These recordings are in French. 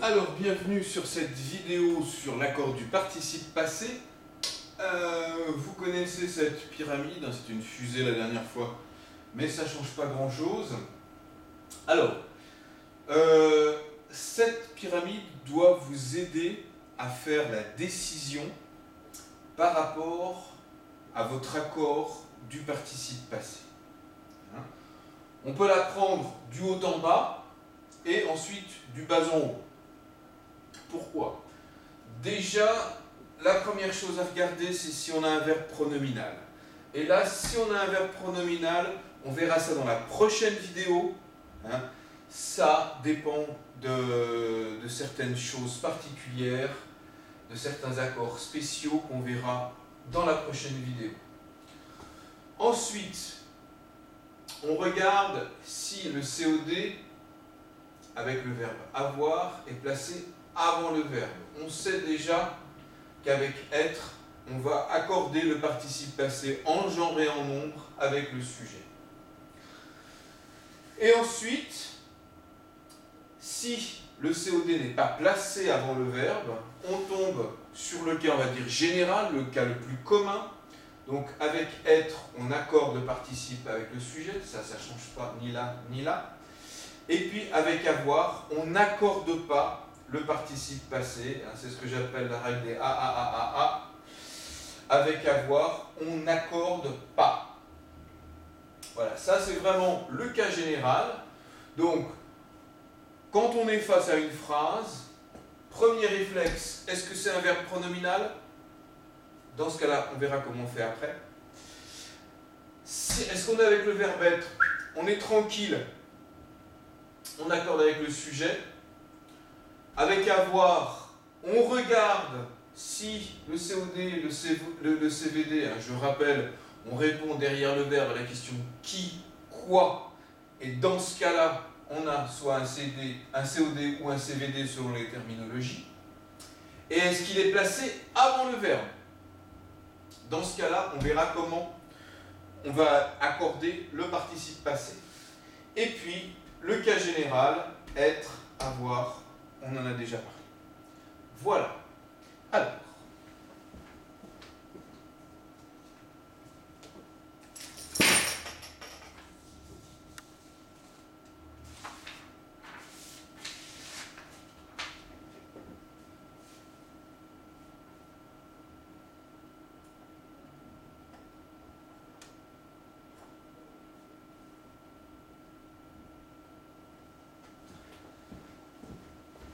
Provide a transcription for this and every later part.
Alors, bienvenue sur cette vidéo sur l'accord du participe passé. Vous connaissez cette pyramide, hein, c'est une fusée la dernière fois, mais ça ne change pas grand-chose. Alors, cette pyramide doit vous aider à faire la décision par rapport à votre accord du participe passé. Hein? On peut la prendre du haut en bas et ensuite du bas en haut. Pourquoi? Déjà, la première chose à regarder, c'est si on a un verbe pronominal. Et là, si on a un verbe pronominal, on verra ça dans la prochaine vidéo. Hein. Ça dépend de certaines choses particulières, de certains accords spéciaux qu'on verra dans la prochaine vidéo. Ensuite, on regarde si le COD, avec le verbe avoir, est placé avant le verbe. On sait déjà qu'avec être, on va accorder le participe passé en genre et en nombre avec le sujet. Et ensuite, si le COD n'est pas placé avant le verbe, on tombe sur le cas, on va dire général, le cas le plus commun. Donc avec être, on accorde le participe avec le sujet, ça ne change pas ni là ni là. Et puis avec avoir, on n'accorde pas le participe passé, hein, c'est ce que j'appelle la règle des A. Avec avoir, on n'accorde pas. Voilà, ça c'est vraiment le cas général. Donc, quand on est face à une phrase, premier réflexe, est-ce que c'est un verbe pronominal? Dans ce cas-là, on verra comment on fait après. Est-ce qu'on est avec le verbe être? On est tranquille. On accorde avec le sujet. Avec avoir, on regarde si le COD, le CVD, hein, je rappelle, on répond derrière le verbe à la question qui, quoi, et dans ce cas-là, on a soit un COD ou un CVD selon les terminologies. Et est-ce qu'il est placé avant le verbe? Dans ce cas-là, on verra comment on va accorder le participe passé. Et puis, le cas général, être, avoir, on en a déjà parlé. Voilà. Alors,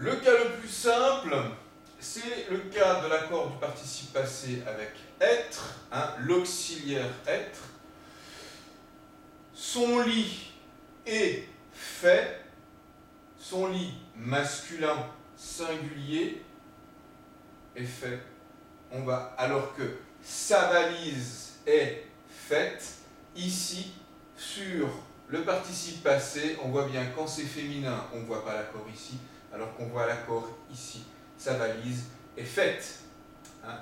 le cas le plus simple, c'est le cas de l'accord du participe passé avec être, hein, l'auxiliaire être. Son lit est fait, son lit masculin singulier est fait. Alors que sa valise est faite, ici, sur le participe passé, on voit bien quand c'est féminin, on ne voit pas l'accord ici, alors qu'on voit l'accord ici. Sa valise est faite. Hein.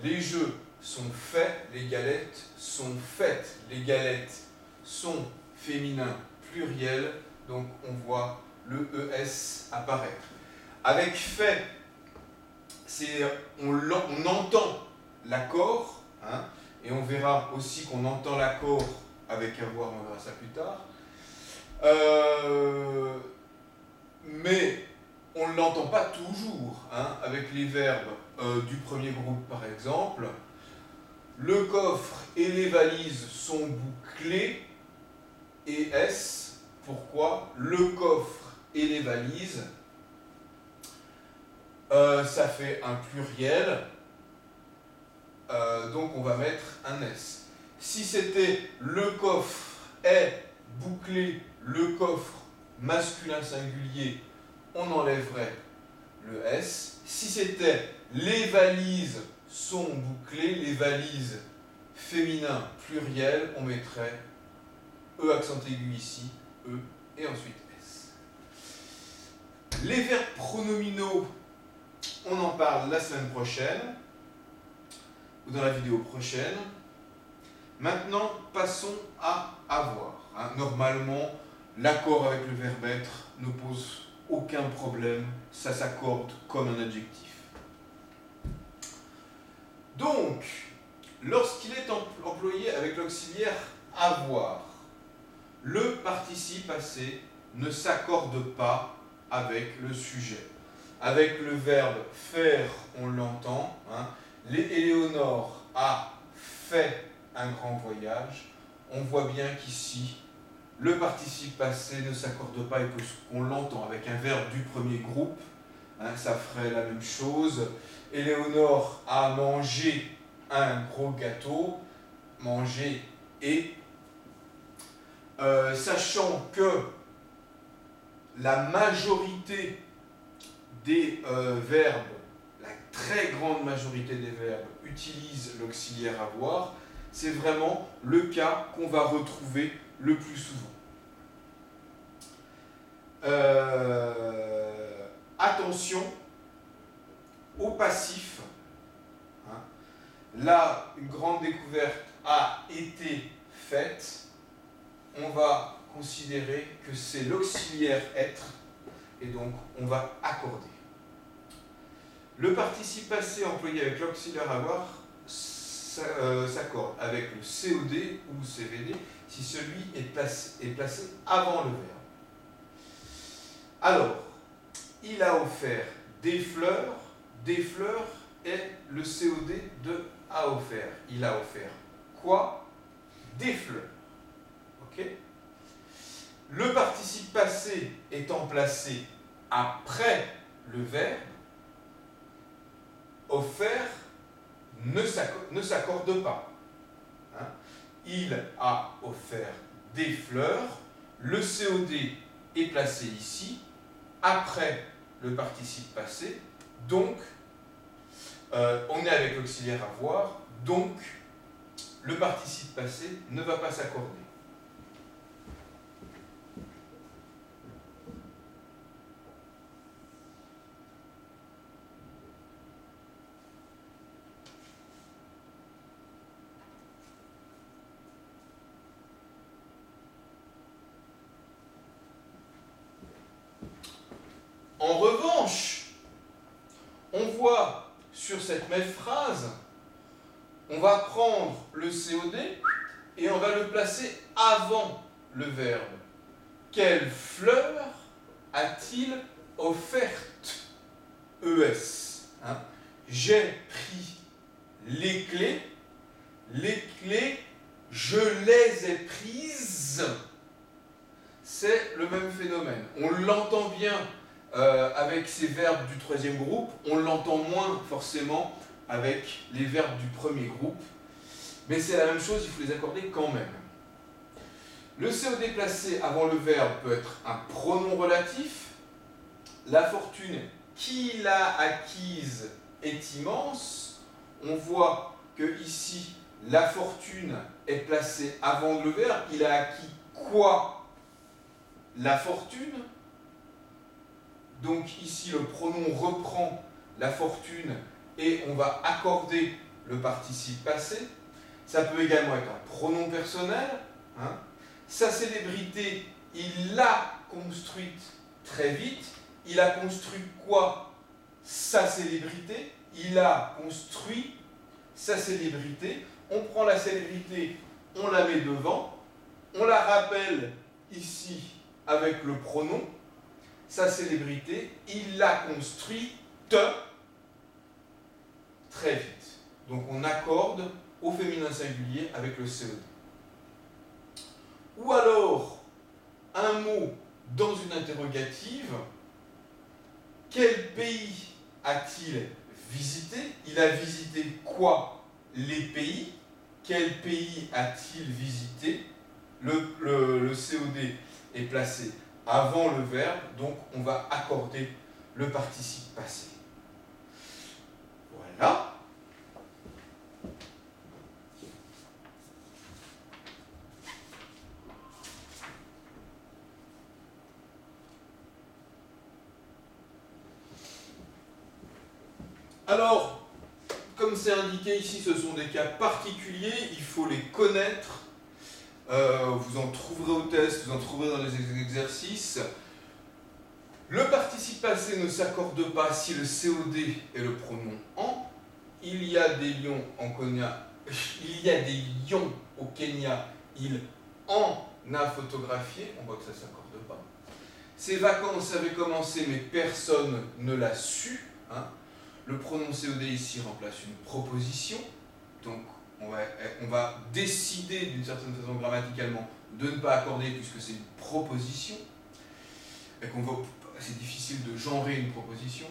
Les jeux sont faits, les galettes sont faites. Les galettes sont féminins pluriels, donc on voit le ES apparaître. Avec fait, on entend l'accord, hein, et on verra aussi qu'on entend l'accord avec avoir, on verra ça plus tard. Mais on ne l'entend pas toujours, hein, avec les verbes du premier groupe par exemple. Le coffre et les valises sont bouclés. Et S, pourquoi? Le coffre et les valises, ça fait un pluriel, donc on va mettre un S. Si c'était le coffre est bouclé, le coffre masculin singulier, on enlèverait le S. Si c'était les valises sont bouclées, les valises féminin pluriel, on mettrait E accent aigu ici, E, et ensuite S. Les verbes pronominaux, on en parle la semaine prochaine, ou dans la vidéo prochaine. Maintenant, passons à avoir. Hein. Normalement, l'accord avec le verbe être ne pose aucun problème, ça s'accorde comme un adjectif. Donc, lorsqu'il est employé avec l'auxiliaire avoir, le participe passé ne s'accorde pas avec le sujet. Avec le verbe faire, on l'entend. Hein. Éléonore a fait un grand voyage. On voit bien qu'ici, le participe passé ne s'accorde pas et qu'on l'entend avec un verbe du premier groupe. Hein, ça ferait la même chose. Éléonore a mangé un gros gâteau. Manger et sachant que la majorité des verbes, la très grande majorité des verbes utilisent l'auxiliaire avoir, c'est vraiment le cas qu'on va retrouver le plus souvent. Attention au passif. Hein. Là, une grande découverte a été faite. On va considérer que c'est l'auxiliaire être et donc on va accorder. Le participe passé employé avec l'auxiliaire avoir s'accorde avec le COD ou CVD si celui est placé avant le verbe. Alors, il a offert des fleurs. Des fleurs est le COD de a offert. Il a offert quoi? Des fleurs. Ok? Le participe passé étant placé après le verbe, offert ne s'accorde pas. Hein? Il a offert des fleurs. Le COD est placé ici, après le participe passé. Donc, on est avec l'auxiliaire avoir. Donc, le participe passé ne va pas s'accorder. En revanche, on voit sur cette même phrase, on va prendre le COD et on va le placer avant le verbe. Quelle fleur a-t-il offerte? ES. Hein? J'ai pris les clés. Les clés, je les ai prises. C'est le même phénomène. On l'entend bien avec ces verbes du troisième groupe. On l'entend moins forcément avec les verbes du premier groupe. Mais c'est la même chose, il faut les accorder quand même. Le COD placé avant le verbe peut être un pronom relatif. La fortune qu'il a acquise est immense. On voit que ici, la fortune est placée avant le verbe. Il a acquis quoi? La fortune. Donc ici, le pronom reprend la fortune et on va accorder le participe passé. Ça peut également être un pronom personnel. Hein. Sa célébrité, il l'a construite très vite. Il a construit quoi? Sa célébrité. Il a construit sa célébrité. On prend la célébrité, on la met devant. On la rappelle ici avec le pronom. Sa célébrité, il l'a construite très vite. Donc on accorde au féminin singulier avec le COD. Ou alors, un mot dans une interrogative. Quel pays a-t-il visité? Il a visité quoi? Les pays. Quel pays a-t-il visité? Le COD est placé avant le verbe, donc on va accorder le participe passé. Voilà. Alors, comme c'est indiqué ici, ce sont des cas particuliers, il faut les connaître. Vous en trouverez au test, vous en trouverez dans les exercices. Le participe passé ne s'accorde pas si le COD est le pronom en. Il y a des lions en Kenya. Il y a des lions au Kenya. Il en a photographié. On voit que ça ne s'accorde pas. Ces vacances avaient commencé, mais personne ne l'a su. Hein. Le pronom COD ici remplace une proposition. Donc, on va décider d'une certaine façon grammaticalement de ne pas accorder puisque c'est une proposition. Et c'est difficile de genrer une proposition.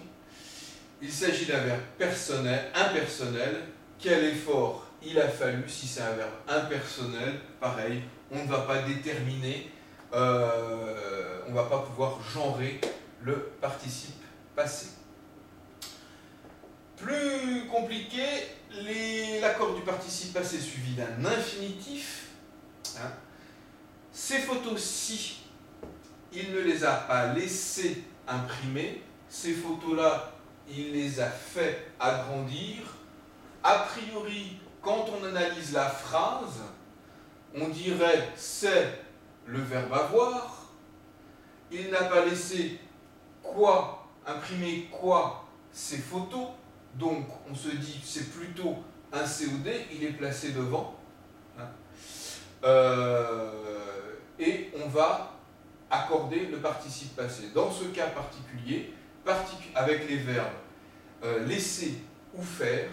Il s'agit d'un verbe personnel, impersonnel. Quel effort il a fallu? Si c'est un verbe impersonnel, pareil, on ne va pas déterminer, on ne va pas pouvoir genrer le participe passé. Plus compliqué, l'accord du participe passé suivi d'un infinitif. Hein. Ces photos-ci, il ne les a pas laissées imprimer. Ces photos-là, il les a fait agrandir. A priori, quand on analyse la phrase, on dirait c'est le verbe avoir. Il n'a pas laissé quoi, imprimer quoi, ces photos. Donc, on se dit c'est plutôt un COD, il est placé devant. Hein. Et on va accorder le participe passé. Dans ce cas particulier, avec les verbes laisser ou faire,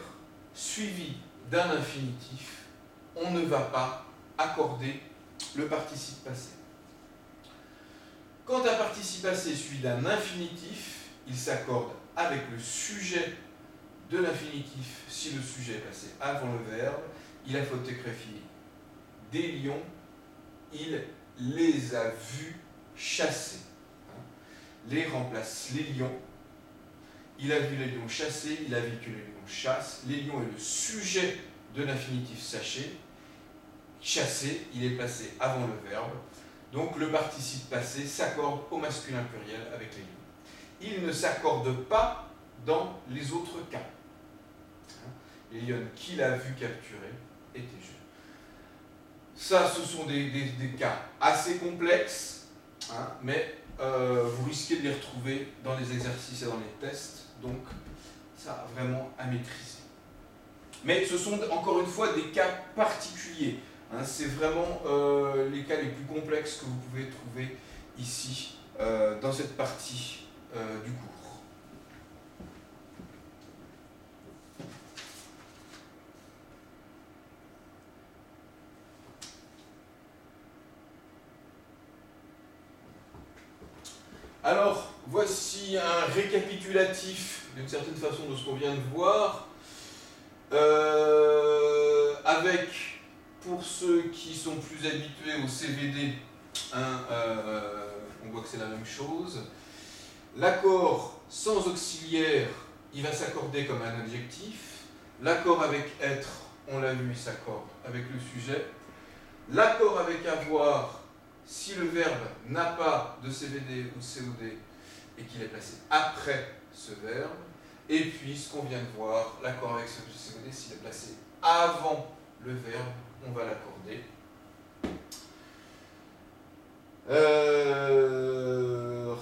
suivi d'un infinitif, on ne va pas accorder le participe passé. Quand un participe passé suivi d'un infinitif, il s'accorde avec le sujet de l'infinitif si le sujet est placé avant le verbe. Il a photographié des lions, il les a vus chasser. Les remplace les lions. Il a vu les lions chasser, il a vu que les lions chassent. Les lions est le sujet de l'infinitif chasser, il est placé avant le verbe. Donc le participe passé s'accorde au masculin pluriel avec les lions. Il ne s'accorde pas dans les autres cas. Les lions qu'il a vu capturer étaient jeunes. Ça, ce sont des cas assez complexes, hein, mais vous risquez de les retrouver dans les exercices et dans les tests, donc ça vraiment à maîtriser. Mais ce sont encore une fois des cas particuliers, hein, c'est vraiment les cas les plus complexes que vous pouvez trouver ici, dans cette partie du cours. Alors, voici un récapitulatif, d'une certaine façon, de ce qu'on vient de voir, avec, pour ceux qui sont plus habitués au CVD, on voit que c'est la même chose. L'accord sans auxiliaire, il va s'accorder comme un adjectif. L'accord avec être, on l'a vu, il s'accorde avec le sujet. L'accord avec avoir, si le verbe n'a pas de CVD ou COD et qu'il est placé après ce verbe, et puis ce qu'on vient de voir, l'accord avec ce COD, s'il est placé avant le verbe, on va l'accorder.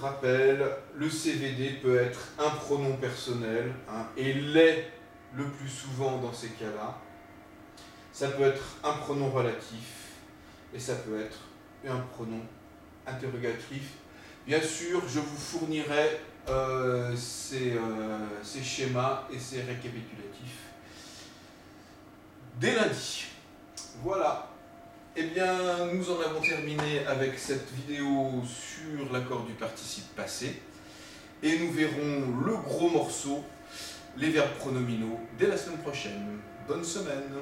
Rappel, le CVD peut être un pronom personnel, hein, et l'est le plus souvent dans ces cas-là. Ça peut être un pronom relatif, et ça peut être un pronom interrogatif. Bien sûr, je vous fournirai ces schémas et ces récapitulatifs dès lundi. Voilà. Eh bien, nous en avons terminé avec cette vidéo sur l'accord du participe passé. Et nous verrons le gros morceau, les verbes pronominaux, dès la semaine prochaine. Bonne semaine.